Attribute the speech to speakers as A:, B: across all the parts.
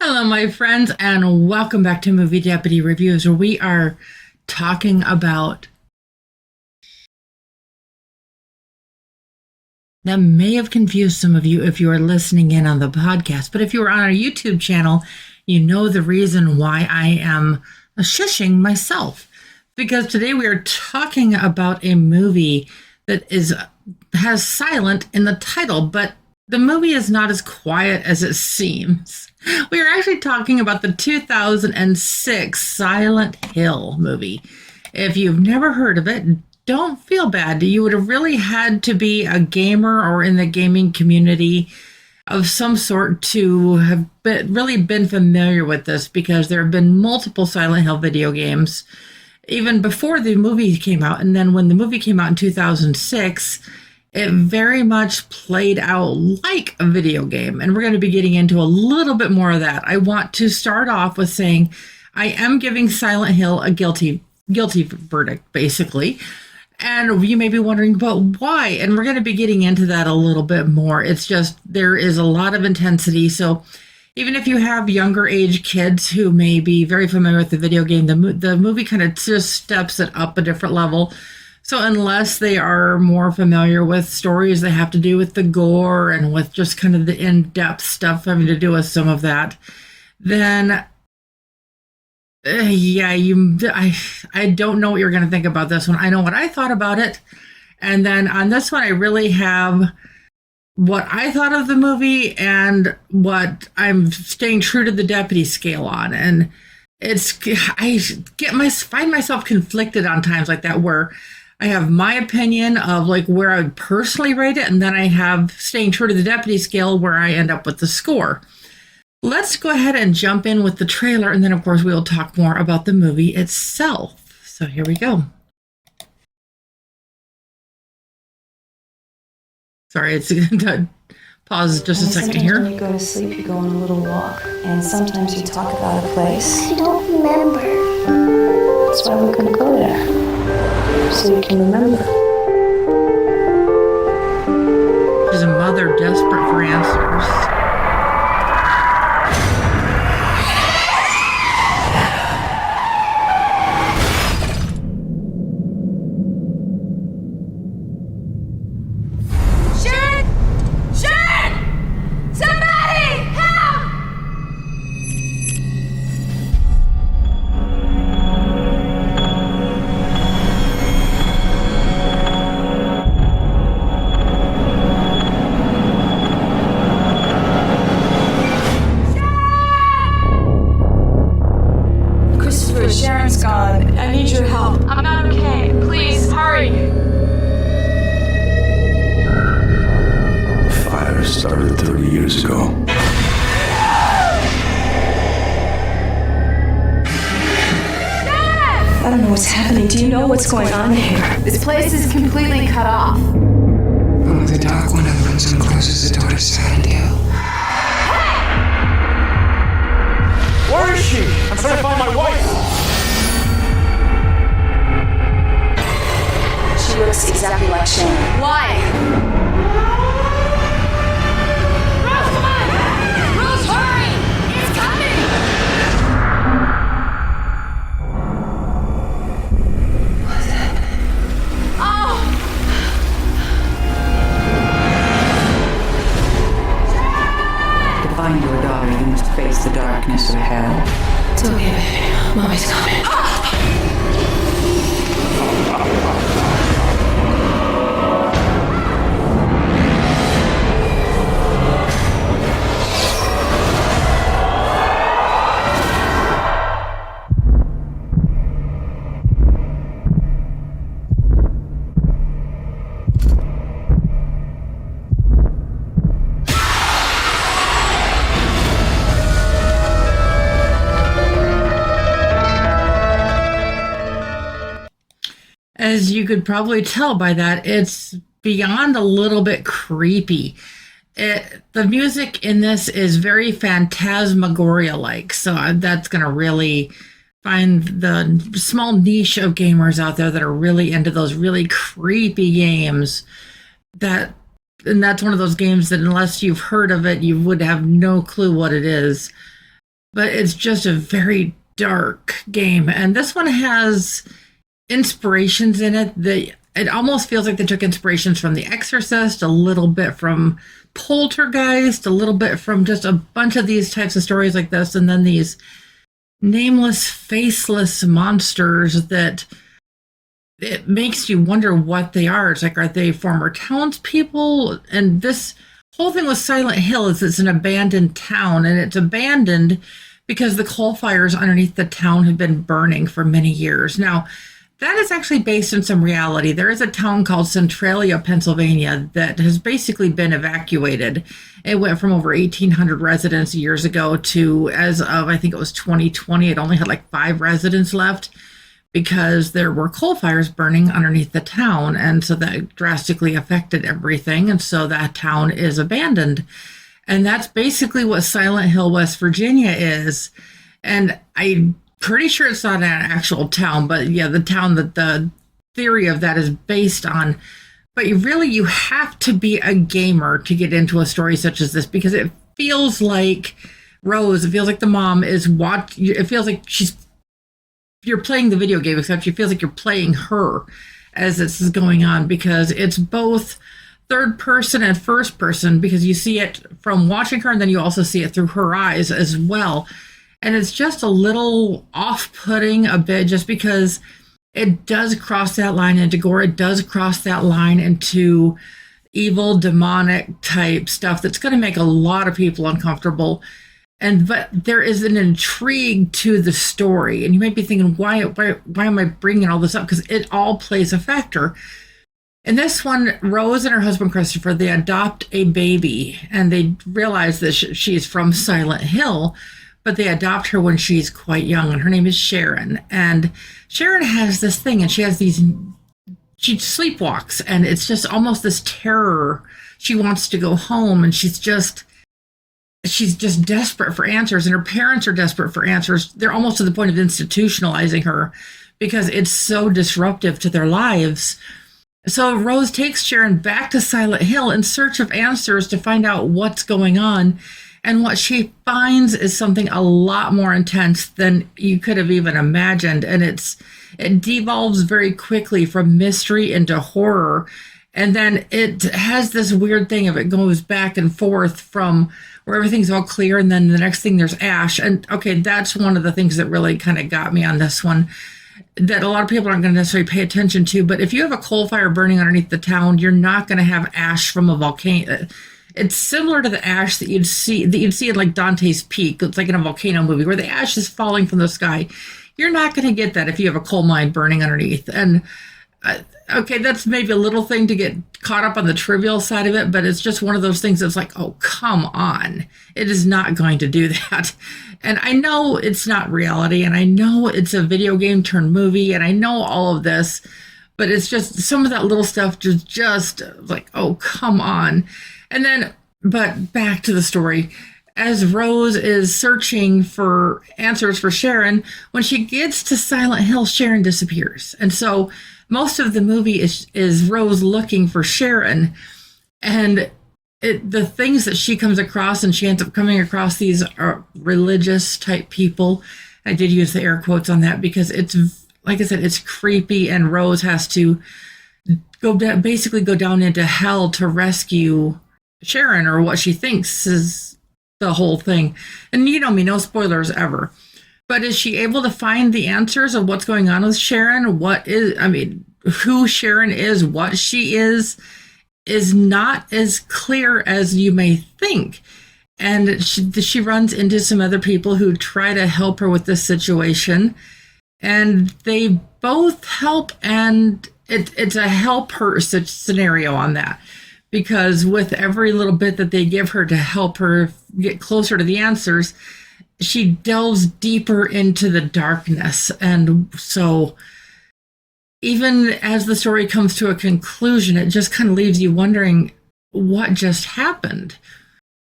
A: Hello, my friends, and welcome back to Movie Deputy Reviews, where we are talking about... That may have confused some of you if you are listening in on the podcast, but if you are on our YouTube channel, you know the reason why I am shushing myself. Because today we are talking about a movie that has silent in the title, but the movie is not as quiet as it seems. We are actually talking about the 2006 Silent Hill movie. If you've never heard of it, don't feel bad. You would have really had to be a gamer or in the gaming community of some sort to have really been familiar with this, because there have been multiple Silent Hill video games even before the movie came out. And then when the movie came out in 2006, it very much played out like a video game. And we're going to be getting into a little bit more of that. I want to start off with saying I am giving Silent Hill a guilty verdict, basically. And you may be wondering, but why? And we're going to be getting into that a little bit more. It's just there is a lot of intensity. So even if you have younger age kids who may be very familiar with the video game, the movie kind of just steps it up a different level. So unless they are more familiar with stories that have to do with the gore and with just kind of the in-depth stuff having to do with some of that, then I don't know what you're going to think about this one. I know what I thought about it. And then on this one, I really have what I thought of the movie and what I'm staying true to the deputy scale on. And I find myself conflicted on times like that, where I have my opinion of like where I would personally rate it, and then I have staying true to the deputy scale where I end up with the score. Let's go ahead and jump in with the trailer, and then of course we will talk more about the movie itself. So here we go. Sorry, it's pause just a second here.
B: When you go to sleep, you go on a little walk, and sometimes you talk about a place.
C: I don't remember.
B: That's why we're going to go there, so you can remember.
A: She's a mother desperate for answers.
B: Sharon's gone. I need your help. I'm not okay. Please, hurry.
D: The fire started 30 years ago.
B: I don't know what's happening. Do you know what's going on here?
E: This place is completely cut off.
F: Oh, the dark one opens and closes the door to Silent Hill.
G: Where is she? I'm trying to find my wife.
B: She looks exactly like Sharon.
E: Why? Rose, come on! Rose, hurry! It's coming!
B: What's happening?
E: Oh!
H: To find your daughter, you must face the darkness of hell.
B: It's okay, baby. Mommy's coming.
A: As you could probably tell by that, it's beyond a little bit creepy. The music in this is very phantasmagoria-like, so that's going to really find the small niche of gamers out there that are really into those really creepy games. And that's one of those games that unless you've heard of it, you would have no clue what it is. but it's just a very dark game. And this one has inspirations in it that it almost feels like they took inspirations from The Exorcist, a little bit from Poltergeist, a little bit from just a bunch of these types of stories like this, and then these nameless, faceless monsters that it makes you wonder what they are. It's like, are they former townspeople? And this whole thing with Silent Hill is it's an abandoned town, and it's abandoned because the coal fires underneath the town have been burning for many years. Now, that is actually based in some reality. There is a town called Centralia, Pennsylvania, that has basically been evacuated. It went from over 1,800 residents years ago to, as of, I think it was 2020, it only had like 5 residents left because there were coal fires burning underneath the town. And so that drastically affected everything. And so that town is abandoned. And that's basically what Silent Hill, West Virginia is. And I'm pretty sure it's not an actual town, but yeah, the town that the theory of that is based on. But you have to be a gamer to get into a story such as this, because it feels like Rose, it feels like the mom is it feels like you're playing the video game, except it feels like you're playing her as this is going on, because it's both third person and first person, because you see it from watching her and then you also see it through her eyes as well. And it's just a little off-putting a bit, just because it does cross that line into gore. It does cross that line into evil, demonic type stuff that's going to make a lot of people uncomfortable. But there is an intrigue to the story. And you might be thinking, why am I bringing all this up? Because it all plays a factor. In this one, Rose and her husband, Christopher, they adopt a baby, and they realize that she's from Silent Hill, but they adopt her when she's quite young, and her name is Sharon. And Sharon has this thing, and she sleepwalks, and it's just almost this terror. She wants to go home, and she's just desperate for answers, and her parents are desperate for answers. They're almost to the point of institutionalizing her because it's so disruptive to their lives. So Rose takes Sharon back to Silent Hill in search of answers to find out what's going on. And what she finds is something a lot more intense than you could have even imagined. And it devolves very quickly from mystery into horror. And then it has this weird thing of it goes back and forth from where everything's all clear, and then the next thing there's ash. And okay, that's one of the things that really kind of got me on this one, that a lot of people aren't going to necessarily pay attention to. But if you have a coal fire burning underneath the town, you're not going to have ash from a volcano. It's similar to the ash that you'd see in like Dante's Peak. It's like in a volcano movie where the ash is falling from the sky. You're not going to get that if you have a coal mine burning underneath. And okay, that's maybe a little thing to get caught up on the trivial side of it, but it's just one of those things that's like, oh, come on. It is not going to do that. And I know it's not reality, and I know it's a video game turned movie, and I know all of this, but it's just some of that little stuff just like, oh, come on. And then, but back to the story. As Rose is searching for answers for Sharon, when she gets to Silent Hill, Sharon disappears. And so most of the movie is Rose looking for Sharon. And the things that she comes across, and she ends up coming across these religious type people. I did use the air quotes on that because it's, like I said, it's creepy, and Rose has to basically go down into hell to rescue Sharon, or what she thinks is the whole thing. And you know me, no spoilers ever. But is she able to find the answers of what's going on with Sharon? Who Sharon is, what she is not as clear as you may think. And she runs into some other people who try to help her with this situation. And they both help, and it's a help her scenario on that. Because with every little bit that they give her to help her get closer to the answers, she delves deeper into the darkness. And so even as the story comes to a conclusion, it just kind of leaves you wondering what just happened.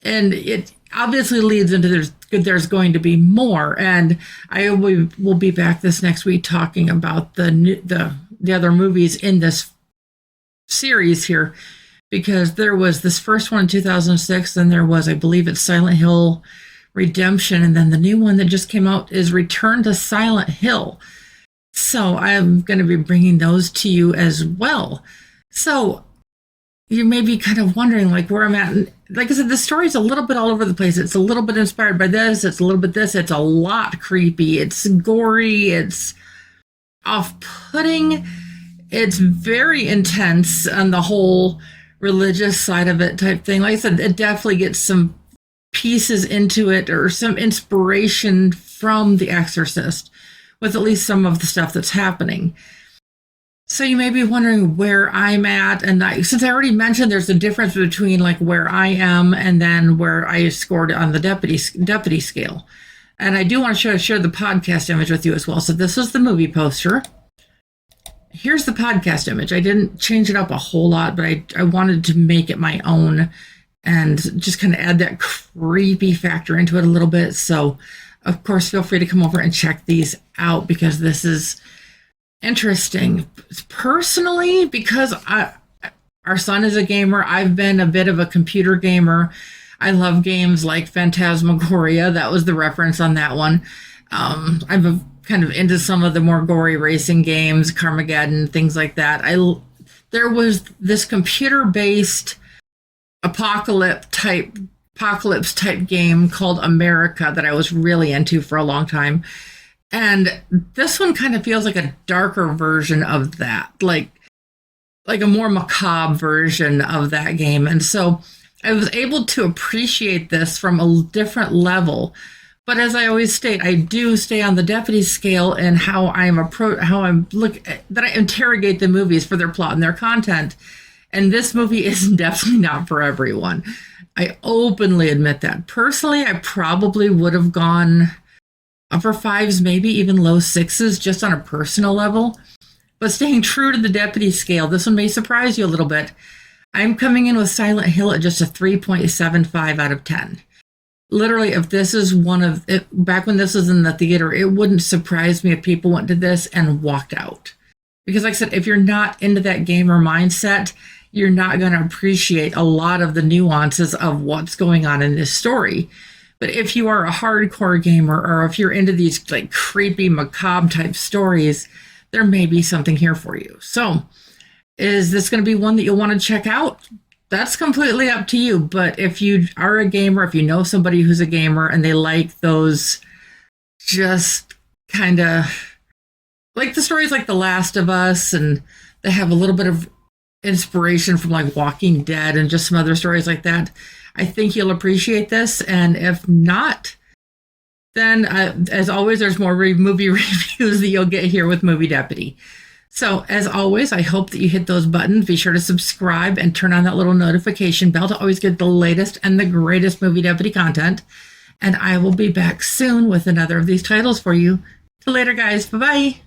A: And it obviously leads into there's going to be more. And will be back this next week talking about the other movies in this series here. Because there was this first one in 2006, then there was, I believe it's Silent Hill Redemption. And then the new one that just came out is Return to Silent Hill. So I'm going to be bringing those to you as well. So you may be kind of wondering like where I'm at. And like I said, the story's a little bit all over the place. It's a little bit inspired by this. It's a little bit this. It's a lot creepy. It's gory. It's off-putting. It's very intense on the whole religious side of it type thing. Like I said, it definitely gets some pieces into it or some inspiration from The Exorcist with at least some of the stuff that's happening. So you may be wondering where I'm at. And since I already mentioned there's a difference between like where I am and then where I scored on the deputy scale. And I do want to share the podcast image with you as well. So this is the movie poster. Here's the podcast image. I didn't change it up a whole lot, but I wanted to make it my own and just kind of add that creepy factor into it a little bit. So, of course, feel free to come over and check these out because this is interesting. Personally, because our son is a gamer, I've been a bit of a computer gamer. I love games like Phantasmagoria. That was the reference on that one. I'm kind of into some of the more gory racing games, Carmageddon, things like that. There was this computer-based apocalypse type game called America that I was really into for a long time. And this one kind of feels like a darker version of that, like a more macabre version of that game. And so I was able to appreciate this from a different level. But as I always state, I do stay on the deputy scale and how I interrogate the movies for their plot and their content. And this movie is definitely not for everyone. I openly admit that. Personally, I probably would have gone upper fives, maybe even low sixes, just on a personal level. But staying true to the deputy scale, this one may surprise you a little bit. I'm coming in with Silent Hill at just a 3.75 out of 10. Literally, if this is back when this was in the theater, it wouldn't surprise me if people went to this and walked out. Because like I said, if you're not into that gamer mindset, you're not going to appreciate a lot of the nuances of what's going on in this story. But if you are a hardcore gamer or if you're into these like creepy, macabre type stories, there may be something here for you. So is this going to be one that you'll want to check out? That's completely up to you. But if you are a gamer, if you know somebody who's a gamer and they like those just kind of like the stories like The Last of Us, and they have a little bit of inspiration from like Walking Dead and just some other stories like that, I think you'll appreciate this. And if not, then as always, there's more movie reviews that you'll get here with Movie Deputy. So as always, I hope that you hit those buttons. Be sure to subscribe and turn on that little notification bell to always get the latest and the greatest Movie Deputy content. And I will be back soon with another of these titles for you. Till later, guys. Bye-bye.